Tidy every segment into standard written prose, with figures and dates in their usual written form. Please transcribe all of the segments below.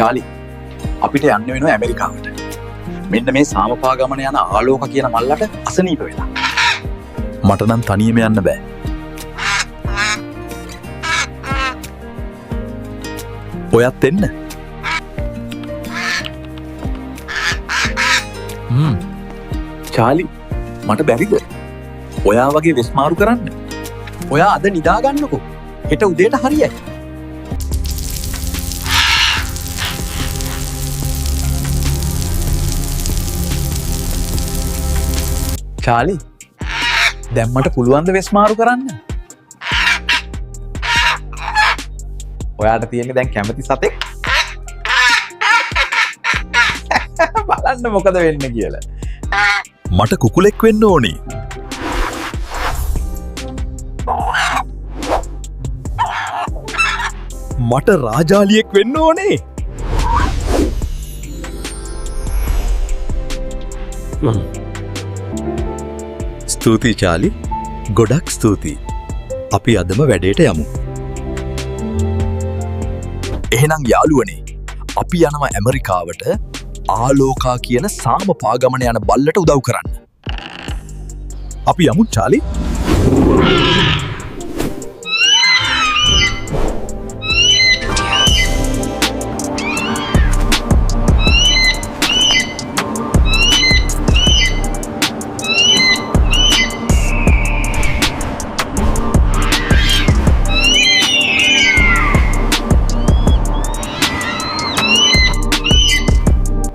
Charlie අපිට යන්න වෙනවා ඇමරිකාවට. මෙන්න මේ සාමපාගමන යන ආලෝක කියන මල්ලට අසනීප වෙලා. මට නම් තනියම යන්න බෑ. ඔයත් එන්න. චාලි මට බැරිද? ඔයා වගේ වෙස්මාරු කරන්න. ඔයා අද නිදාගන්නකෝ. හෙට උදේට හරියයි. චාලි දැන් මට පුළුවන් ද වෙස්මාරු කරන්න? ඔයාට තියෙන්නේ දැන් කැමති සතෙක්? බලන්න මොකද වෙන්නේ කියලා. මට කුකුලෙක් වෙන්න ඕනේ. මට රාජාලියෙක් වෙන්න ඕනේ. ස්තුතියි චාලි. ගොඩක් ස්තුතියි. අපි අදම වැඩේට යමු. එහෙනම් යාළුවනේ අපි යනවා ඇමරිකාවට ආලෝකා කියන සාමපාගමන යන බල්ලට උදව් කරන්න. අපි යමු චාලි.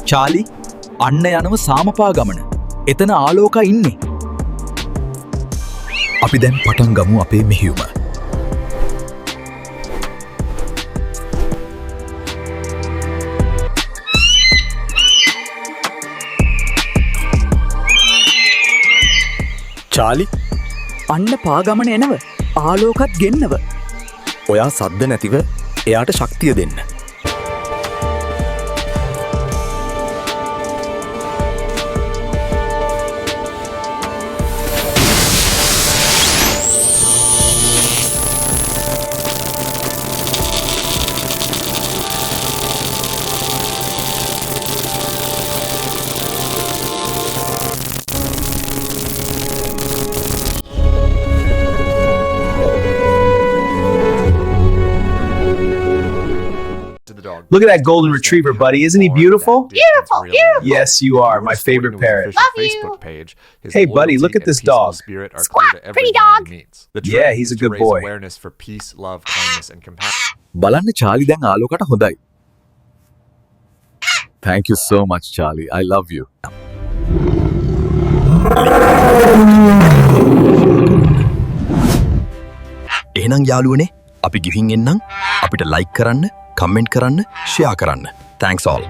චාලි අන්න යනව සාමපාගමන. එතන ආලෝකා ඉන්නේ. අපි දැන් පටන් ගමු අපේ මෙහෙයුම. චාලි අන්න පාගමන එනව. ආලෝකත් ගෙන්නව. ඔයා සද්ද නැතිව එයාට ශක්තිය දෙන්න. Look at that golden retriever, buddy. Isn't he beautiful? Beautiful, beautiful. Yes, you are. My favorite parrot. Love you. Hey, buddy, look at this dog. Squawk, pretty dog. Yeah, he's a good boy. Awareness for peace, love, kindness, and compassion. බලන්න Charlie දැන් ආලෝකට හොඳයි. Thank you so much Charlie. I love you. එහෙනම් යාළුවනේ අපි ගිහින් එන්නම්. අපිට like කරන්න, comment කරන්න, share කරන්න. Thanks all.